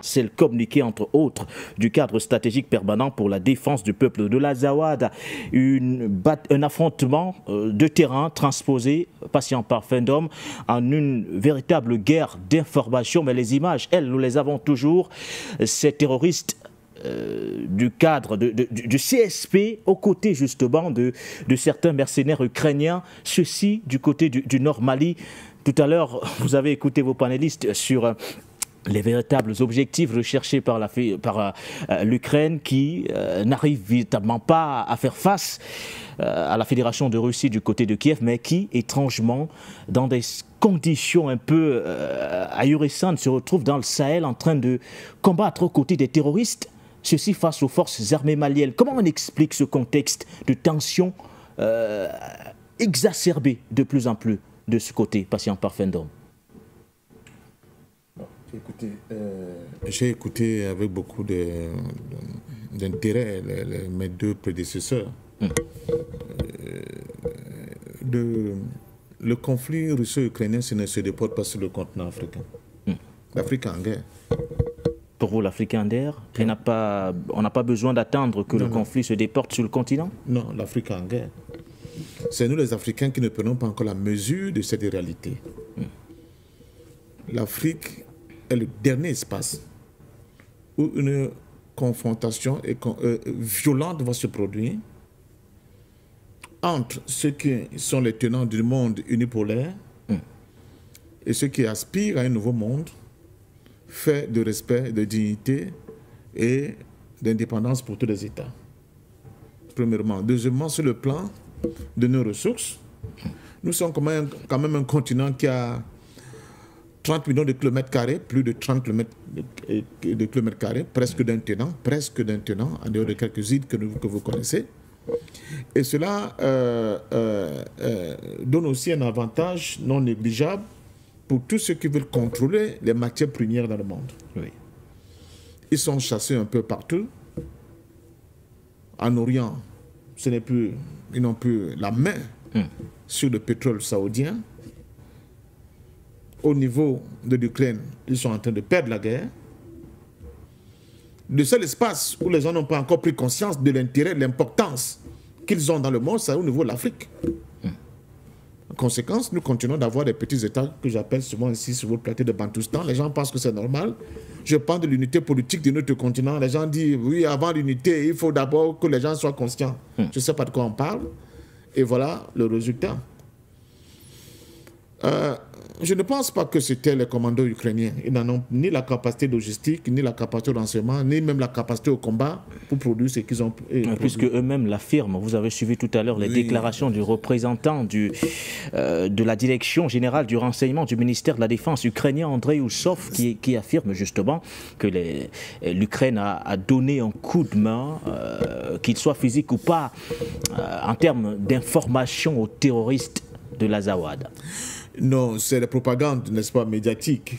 C'est le communiqué, entre autres, du cadre stratégique permanent pour la défense du peuple de l'Azawad. Un affrontement de terrain transposé, patient par fin d'homme, en une véritable guerre d'information. Mais les images, elles, nous les avons toujours. Ces terroristes du cadre du CSP aux côtés justement de certains mercenaires ukrainiens, ceci du côté du Nord Mali. Tout à l'heure, vous avez écouté vos panélistes sur les véritables objectifs recherchés par l'Ukraine qui n'arrive véritablement pas à faire face à la Fédération de Russie du côté de Kiev, mais qui, étrangement, dans des conditions un peu ahurissantes, se retrouve dans le Sahel en train de combattre aux côtés des terroristes, ceci face aux forces armées maliennes. Comment on explique ce contexte de tension exacerbée de plus en plus de ce côté, patient par fin d'homme? J'ai écouté avec beaucoup d'intérêt mes deux prédécesseurs. Le conflit russo-ukrainien ne se déporte pas sur le continent africain. L'Afrique est en guerre. Pour vous, l'Afrique est en guerre? On n'a pas besoin d'attendre que le conflit se déporte sur le continent? Non, l'Afrique est en guerre. C'est nous les Africains qui ne prenons pas encore la mesure de cette réalité. L'Afrique est le dernier espace où une confrontation violente va se produire entre ceux qui sont les tenants du monde unipolaire et ceux qui aspirent à un nouveau monde fait de respect, de dignité et d'indépendance pour tous les États. Premièrement. Deuxièmement, sur le plan de nos ressources, nous sommes quand même un continent qui a 30 millions de kilomètres carrés, plus de 30 de kilomètres carrés, presque d'un tenant, en dehors de quelques îles que vous connaissez. Et cela donne aussi un avantage non négligeable pour tous ceux qui veulent contrôler les matières premières dans le monde. Oui. Ils sont chassés un peu partout. En Orient, ils n'ont plus la main sur le pétrole saoudien. Au niveau de l'Ukraine, ils sont en train de perdre la guerre. Le seul espace où les gens n'ont pas encore pris conscience de l'intérêt, de l'importance qu'ils ont dans le monde, c'est au niveau de l'Afrique. En conséquence, nous continuons d'avoir des petits États que j'appelle souvent ici sur votre plateau de Bantoustan. Les gens pensent que c'est normal. Je parle de l'unité politique de notre continent. Les gens disent, oui, avant l'unité, il faut d'abord que les gens soient conscients. Je ne sais pas de quoi on parle. Et voilà le résultat. Je ne pense pas que c'était les commandos ukrainiens. Ils n'en ont ni la capacité logistique, ni la capacité de renseignement, ni même la capacité au combat pour produire ce qu'ils ont produit. Puisque eux-mêmes l'affirment. Vous avez suivi tout à l'heure les déclarations du représentant de la direction générale du renseignement du ministère de la Défense ukrainien, Andrei Oussov, qui affirme justement que l'Ukraine a donné un coup de main, qu'il soit physique ou pas, en termes d'information aux terroristes de l'Azawad. Non, c'est la propagande, n'est-ce pas, médiatique.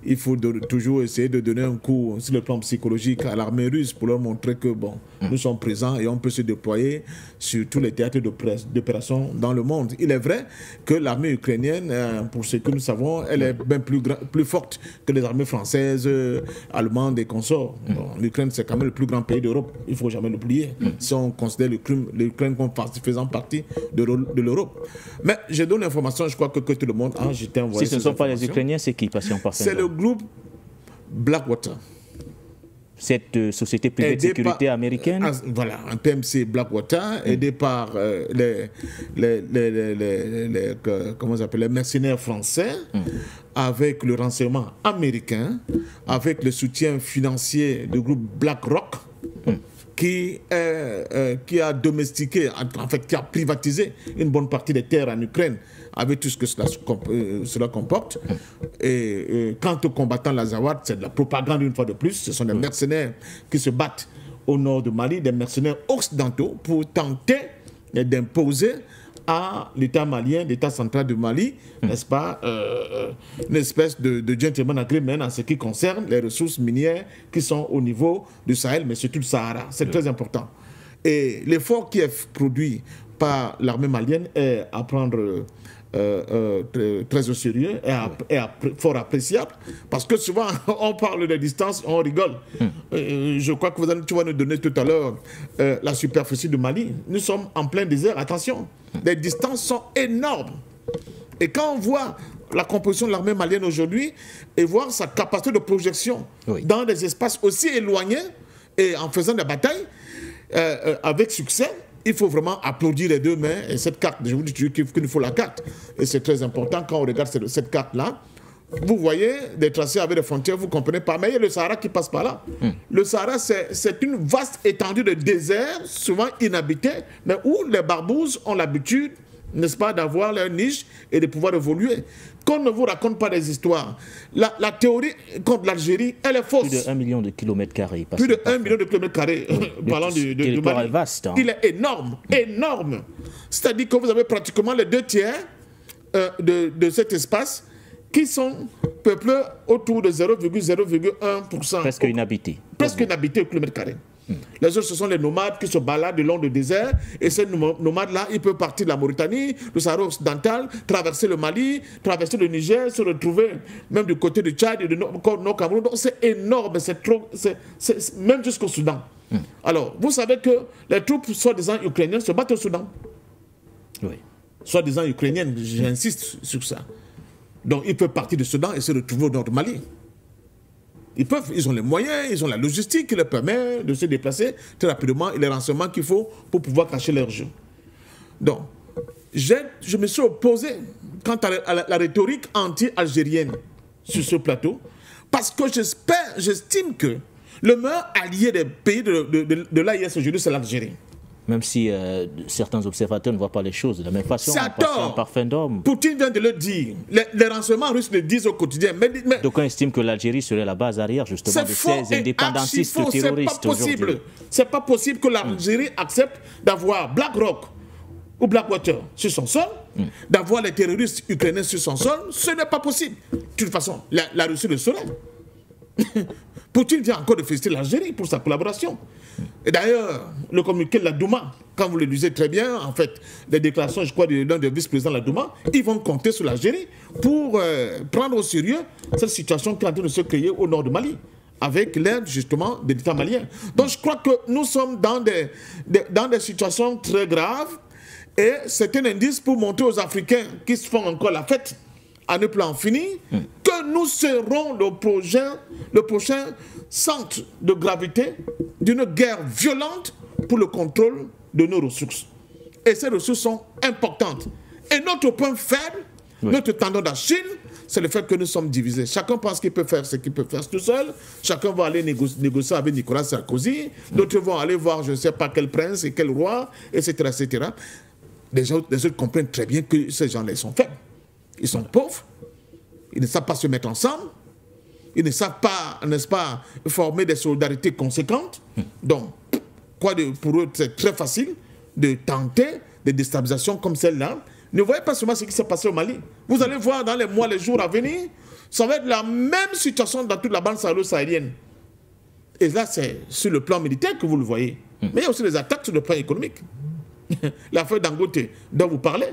Il faut toujours essayer de donner un coup sur le plan psychologique à l'armée russe pour leur montrer que, bon, nous sommes présents et on peut se déployer sur tous les théâtres d'opération dans le monde. Il est vrai que l'armée ukrainienne, pour ce que nous savons, elle est bien plus forte que les armées françaises, allemandes et consorts. Bon, l'Ukraine, c'est quand même le plus grand pays d'Europe. Il ne faut jamais l'oublier. Si on considère l'Ukraine comme faisant partie de l'Europe. Mais je donne l'information, je crois que tout le monde a jeté un voyage. Si ce ne sont pas les Ukrainiens, c'est qui, patient par C'est le groupe Blackwater. Cette société privée de sécurité américaine. Voilà, un PMC Blackwater, aidé par les mercenaires français, avec le renseignement américain, avec le soutien financier du groupe BlackRock, qui a domestiqué, en fait, qui a privatisé une bonne partie des terres en Ukraine, avec tout ce que cela comporte. Et quant aux combattants l'Azawad, c'est de la propagande une fois de plus. Ce sont des mercenaires qui se battent au nord du Mali, des mercenaires occidentaux, pour tenter d'imposer à l'État malien, l'État central du Mali, n'est-ce pas, une espèce de gentleman agreement en ce qui concerne les ressources minières qui sont au niveau du Sahel, mais surtout le Sahara. C'est très important. Et l'effort qui est produit par l'armée malienne est à prendre très au sérieux et fort appréciable, parce que souvent on parle de distance, on rigole. Je crois que tu vas nous donner tout à l'heure la superficie du Mali. Nous sommes en plein désert, attention, les distances sont énormes. Et quand on voit la composition de l'armée malienne aujourd'hui et voir sa capacité de projection dans des espaces aussi éloignés et en faisant des batailles avec succès, il faut vraiment applaudir les deux mains. Et cette carte, je vous dis qu'il nous faut la carte. Et c'est très important quand on regarde cette carte-là. Vous voyez des tracés avec des frontières, vous ne comprenez pas. Mais il y a le Sahara qui passe par là. Le Sahara, c'est une vaste étendue de désert, souvent inhabité, mais où les barbouzes ont l'habitude, n'est-ce pas, d'avoir leur niche et de pouvoir évoluer. Qu'on ne vous raconte pas des histoires. La théorie contre l'Algérie, elle est fausse. Plus de 1 million de kilomètres carrés. Plus de 1 million de kilomètres carrés. Parlant du Mali. Est vaste, hein. Il est énorme, énorme. C'est-à-dire que vous avez pratiquement les 2 tiers de cet espace qui sont peuplés autour de 0,01%. Presque inhabité. Presque inhabité au kilomètre carré. Les autres, ce sont les nomades qui se baladent le long du désert. Et ces nomades-là, ils peuvent partir de la Mauritanie, du Sahara occidental, traverser le Mali, traverser le Niger, se retrouver même du côté du Tchad et du Nord-Cameroun. Donc c'est énorme, c'est trop, même jusqu'au Soudan. Alors, vous savez que les troupes soi-disant ukrainiennes se battent au Soudan. Oui. Soi-disant ukrainiennes, j'insiste sur ça. Donc ils peuvent partir du Soudan et se retrouver au nord du Mali. Ils ont les moyens, ils ont la logistique qui leur permet de se déplacer très rapidement et les renseignements qu'il faut pour pouvoir cacher leur jeu. Donc, je me suis opposé quant à la rhétorique anti-algérienne sur ce plateau, parce que j'estime que le meilleur allié des pays de l'AIS aujourd'hui, c'est l'Algérie. Même si certains observateurs ne voient pas les choses de la même façon. C'est à tort. Par fin d'homme. Poutine vient de le dire. Les renseignements russes le disent au quotidien. Mais d'aucuns estiment que l'Algérie serait la base arrière justement de ces indépendantistes terroristes aujourd'hui. C'est pas possible que l'Algérie accepte d'avoir BlackRock ou Blackwater sur son sol, d'avoir les terroristes ukrainiens sur son sol. Ce n'est pas possible. De toute façon, la Russie le saurait. Poutine vient encore de féliciter l'Algérie pour sa collaboration. Et d'ailleurs, le communiqué de la Douma, quand vous le disiez très bien, en fait, les déclarations, je crois, de l'un des vice-présidents de la Douma, ils vont compter sur l'Algérie pour prendre au sérieux cette situation qui est en train de se créer au nord du Mali, avec l'aide justement de l'État malien. Donc je crois que nous sommes dans des situations très graves et c'est un indice pour montrer aux Africains qui se font encore la fête à ne plus en finir, que nous serons le prochain centre de gravité d'une guerre violente pour le contrôle de nos ressources. Et ces ressources sont importantes. Et notre point faible, notre tendon d'Achille, c'est le fait que nous sommes divisés. Chacun pense qu'il peut faire ce qu'il peut faire tout seul. Chacun va aller négocier avec Nicolas Sarkozy. D'autres vont aller voir je ne sais pas quel prince et quel roi, etc. etc. Les autres comprennent très bien que ces gens-là sont faibles. Ils sont pauvres, ils ne savent pas se mettre ensemble, ils ne savent pas, n'est-ce pas, former des solidarités conséquentes. Donc, pour eux, c'est très facile de tenter des déstabilisations comme celle-là. Ne voyez pas seulement ce qui s'est passé au Mali. Vous allez voir dans les mois, les jours à venir, ça va être la même situation dans toute la bande sahélo-sahélienne. Et là, c'est sur le plan militaire que vous le voyez. Mais il y a aussi des attaques sur le plan économique. L'affaire Dangote dont vous parlez,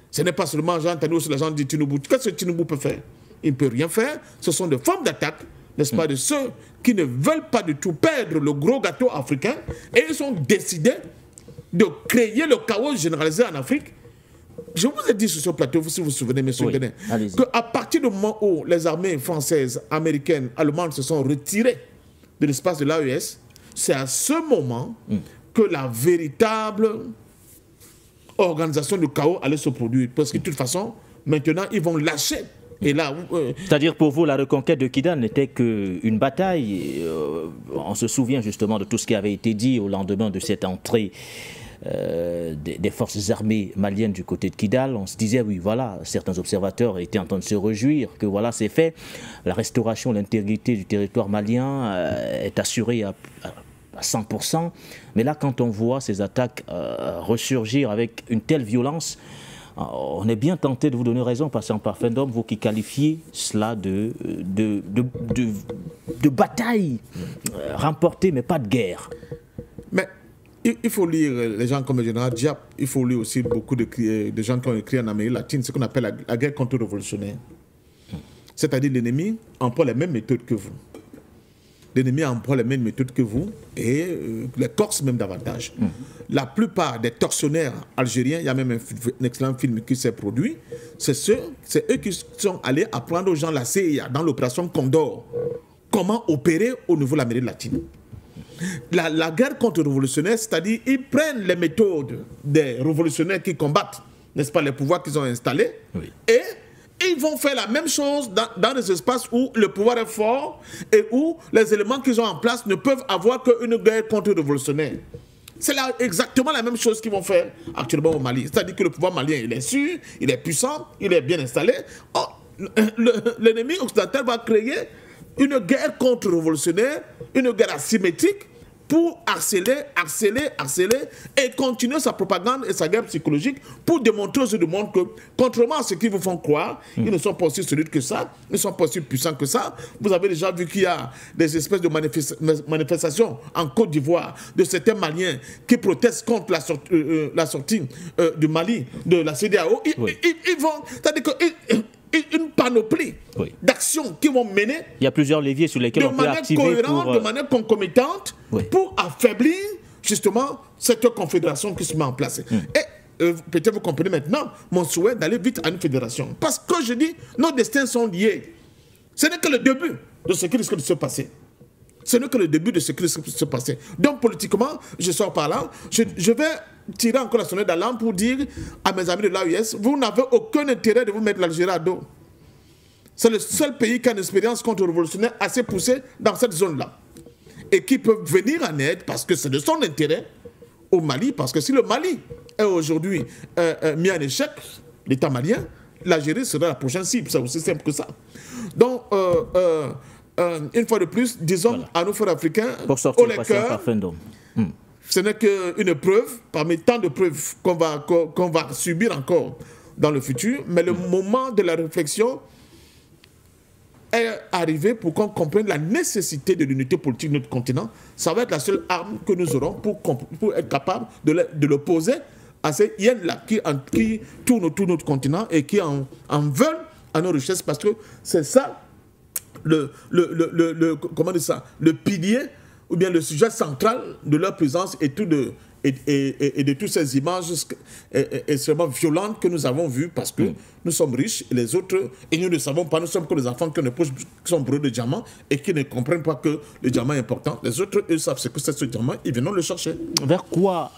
ce n'est pas seulement, j'ai entendu aussi les gens dire Tinubu. Qu'est-ce que Tinubu peut faire? Il ne peut rien faire. Ce sont des formes d'attaque, n'est-ce pas, de ceux qui ne veulent pas du tout perdre le gros gâteau africain. Et ils ont décidé de créer le chaos généralisé en Afrique. Je vous ai dit sur ce plateau, si vous vous souvenez, M. Denet, qu'à partir du moment où les armées françaises, américaines, allemandes se sont retirées de l'espace de l'AES, c'est à ce moment que la véritable organisation du chaos allait se produire. Parce que de toute façon, maintenant, ils vont lâcher. Et là, c'est-à-dire pour vous, la reconquête de Kidal n'était qu'une bataille. On se souvient justement de tout ce qui avait été dit au lendemain de cette entrée des forces armées maliennes du côté de Kidal. On se disait, oui, voilà, certains observateurs étaient en train de se réjouir que voilà, c'est fait. La restauration, l'intégrité du territoire malien est assurée à 100%. Mais là, quand on voit ces attaques ressurgir avec une telle violence, on est bien tenté de vous donner raison, passant par fin d'homme, vous qui qualifiez cela de bataille remportée, mais pas de guerre. Mais il faut lire les gens comme le général Diap, il faut lire aussi beaucoup de gens qui ont écrit en Amérique latine, ce qu'on appelle la guerre contre-révolutionnaire. C'est-à-dire l'ennemi emploie les mêmes méthodes que vous. L'ennemi emploie les mêmes méthodes que vous et les Corses même davantage. La plupart des tortionnaires algériens, il y a même un excellent film qui s'est produit, c'est eux qui sont allés apprendre aux gens la CIA dans l'opération Condor comment opérer au niveau de l'Amérique latine. La guerre contre-révolutionnaire, c'est-à-dire ils prennent les méthodes des révolutionnaires qui combattent, n'est-ce pas, les pouvoirs qu'ils ont installés, et ils vont faire la même chose dans des espaces où le pouvoir est fort et où les éléments qu'ils ont en place ne peuvent avoir qu'une guerre contre-révolutionnaire. C'est exactement la même chose qu'ils vont faire actuellement au Mali. C'est-à-dire que le pouvoir malien, il est sûr, il est puissant, il est bien installé. L'ennemi occidental va créer une guerre contre-révolutionnaire, une guerre asymétrique pour harceler et continuer sa propagande et sa guerre psychologique pour démontrer aux autres du monde que, contrairement à ce qu'ils vous font croire, ils ne sont pas aussi solides que ça, ils ne sont pas aussi puissants que ça. Vous avez déjà vu qu'il y a des espèces de manifestations en Côte d'Ivoire de certains Maliens qui protestent contre la sortie du Mali, de la CEDEAO. Ils vont, c'est-à-dire que une panoplie d'actions qui vont mener il y a plusieurs leviers sur lesquels on peut activer de manière concomitante pour affaiblir justement cette confédération qui se met en place. Et peut-être vous comprenez maintenant mon souhait d'aller vite à une fédération. Parce que je dis, nos destins sont liés. Ce n'est que le début de ce qui risque de se passer. Ce n'est que le début de ce qui risque de se passer. Donc politiquement, je sors par là, je vais tirer encore la sonnette d'alarme pour dire à mes amis de l'AES, vous n'avez aucun intérêt de vous mettre l'Algérie à dos. C'est le seul pays qui a une expérience contre-révolutionnaire assez poussée dans cette zone-là. Et qui peut venir en aide parce que c'est de son intérêt au Mali. Parce que si le Mali est aujourd'hui mis en échec, l'État malien, l'Algérie sera la prochaine cible. C'est aussi simple que ça. Donc, une fois de plus, disons à nos frères africains, au lecteurs, ce n'est qu'une preuve, parmi tant de preuves qu'on va subir encore dans le futur, mais le moment de la réflexion est arrivé pour qu'on comprenne la nécessité de l'unité politique de notre continent. Ça va être la seule arme que nous aurons pour être capable de l'opposer à ces hyènes-là qui tournent autour de notre continent et qui en veulent à nos richesses, parce que c'est ça comment dire ça, le pilier ou bien le sujet central de leur présence et de toutes ces images extrêmement violentes que nous avons vues, parce que nous sommes riches et les autres, et nous ne savons pas, nous sommes que des enfants qui sont brûlés de diamants et qui ne comprennent pas que le diamant est important. Les autres, eux, savent ce que c'est ce diamant, ils viennent le chercher. Vers quoi